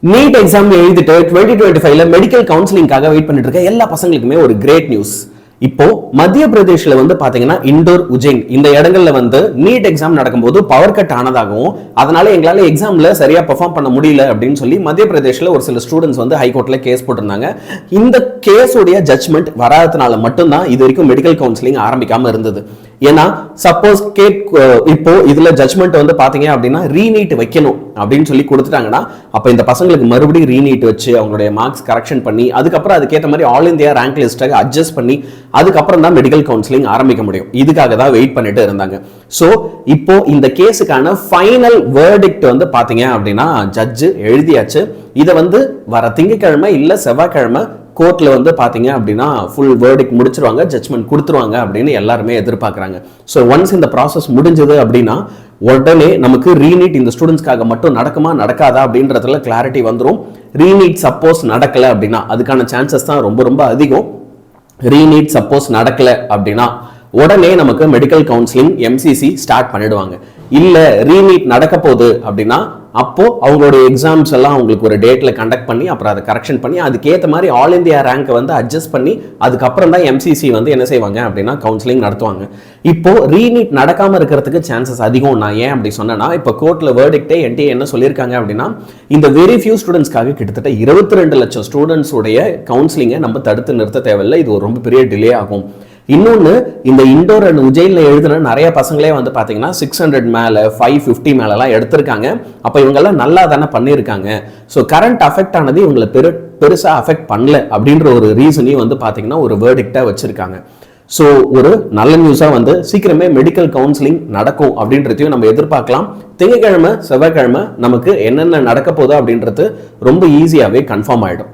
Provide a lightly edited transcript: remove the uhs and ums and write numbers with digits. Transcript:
NEET exam எழுதிட்டு 2025ல medical கவுன்சிலிங்காக wait பண்ணிட்டு இருக்க எல்லா பசங்களுக்குமே ஒரு கிரேட் நியூஸ். இப்போ மத்திய பிரதேஷ்ல பாத்தீங்கன்னா இண்டோர், உஜ்ஜைன் இந்த இடங்கள்ல நீட் எக்ஸாம் நடக்கும்போது பவர் கட் ஆனதாகவும் அதனால எங்களால எக்ஸாம்ல சரியா பெர்ஃபார்ம் பண்ண முடியல அப்படின்னு சொல்லி மத்திய பிரதேஷ்ல ஒரு சில ஸ்டூடெண்ட்ஸ் ஹைகோர்ட்ல கேஸ் போட்டிருந்தாங்க. இந்த கேஸோடைய ஜட்மெண்ட் வராதனால மட்டும்தான் இது வரைக்கும் மெடிக்கல் கவுன்சிலிங் ஆரம்பிக்காம இருந்தது. ஏன்னா சப்போஸ் இப்போ இதுல ஜட்மெண்ட் பாத்தீங்க அப்படின்னா ரீநீட் வைக்கணும் அப்படின்னு சொல்லி கொடுத்துட்டாங்கன்னா அப்ப இந்த பசங்களுக்கு மறுபடியும் ரீநீட் வச்சு அவங்களுடைய மார்க்ஸ் கரெக்ஷன் பண்ணி அதுக்கப்புறம் அதுக்கேற்ற மாதிரி ஆல் இந்தியா ரேங்க் லிஸ்ட்டை அட்ஜஸ்ட் பண்ணி அதுக்கப்புறம் தான் மெடிக்கல் கவுன்சிலிங் ஆரம்பிக்க முடியும். இதுக்காக தான் வெயிட் பண்ணிட்டு இருந்தாங்க. சோ இப்போ இந்த கேஸுக்கான ஃபைனல் வேர்டிக்ட் பாத்தீங்க அப்படின்னா ஜட்ஜ் எழுதியாச்சு. இதை வர திங்கட்கிழமை இல்ல செவ்வாய்க்கிழமை கோர்ட்ல பாத்தீங்க அப்படின்னா ஃபுல் வேர்டிக் முடிச்சிருவாங்க, ஜட்ஜ்மெண்ட் கொடுத்துருவாங்க அப்படின்னு எல்லாருமே எதிர்பார்க்கறாங்க. ஸோ ஒன்ஸ் இந்த ப்ராசஸ் முடிஞ்சது அப்படின்னா உடனே நமக்கு ரீநீட் இந்த ஸ்டூடெண்ட்ஸ்க்காக மட்டும் நடக்குமா நடக்காதா அப்படின்றதுல கிளாரிட்டி வந்துடும். ரீநீட் சப்போஸ் நடக்கல அப்படின்னா அதுக்கான சான்சஸ் தான் ரொம்ப ரொம்ப அதிகம். ரீநீட் சப்போஸ் நடக்கல அப்படின்னா உடனே நமக்கு மெடிக்கல் கவுன்சிலிங் எம்சிசி ஸ்டார்ட் பண்ணிடுவாங்க. இல்ல ரீநீட் நடக்க போகுது அப்படின்னா அப்போ அவங்களுடைய எக்ஸாம்ஸ் எல்லாம் அவங்களுக்கு ஒரு டேட்ல கண்டக்ட் பண்ணி அப்புறம் அதை கரெக்ஷன் பண்ணி அதுக்கேற்ற மாதிரி ஆல் இந்தியா ரேங்க் அட்ஜஸ்ட் பண்ணி அதுக்கப்புறம் தான் எம்சிசி என்ன செய்வாங்க அப்படின்னா கவுன்சிலிங் நடத்துவாங்க. இப்போ ரீநீட் நடக்காம இருக்கிறதுக்கு சான்சஸ் அதிகம். நான் ஏன் அப்படி சொன்னேன்னா இப்போ கோர்ட்ல வேர்டிக்டே என்டிஏ என்ன சொல்லியிருக்காங்க அப்படின்னா இந்த வெரி ஃபியூ ஸ்டூடெண்ட்ஸ்க்காக கிட்டத்தட்ட 22 லட்சம் ஸ்டூடெண்ட்ஸ் உடைய கவுன்சிலிங்கை நம்ம தடுத்து நிறுத்த தேவையில்லை. இது ஒரு ரொம்ப பெரிய டிலே ஆகும். இன்னொன்னு இந்த இண்டோர் அண்ட் உஜ்ஜைன்ல எழுதின நிறைய பசங்களே பாத்தீங்கன்னா 600 மேல 550 மேல எல்லாம் எடுத்திருக்காங்க. அப்ப இவங்க எல்லாம் நல்லா தானே பண்ணிருக்காங்க. ஸோ கரண்ட் அஃபெக்ட் ஆனது இவங்களை பெருசா அஃபெக்ட் பண்ணல அப்படின்ற ஒரு ரீசனையும் பாத்தீங்கன்னா ஒரு வேர்டிக்டா வச்சிருக்காங்க. ஸோ ஒரு நல்ல நியூஸா சீக்கிரமே மெடிக்கல் கவுன்சிலிங் நடக்கும் அப்படின்றதையும் நம்ம எதிர்பார்க்கலாம். திங்கட்கிழமை செவ்வாய்க்கிழமை நமக்கு என்னென்ன நடக்க போகுது அப்படின்றது ரொம்ப ஈஸியாவே கன்ஃபார்ம் ஆயிடும்.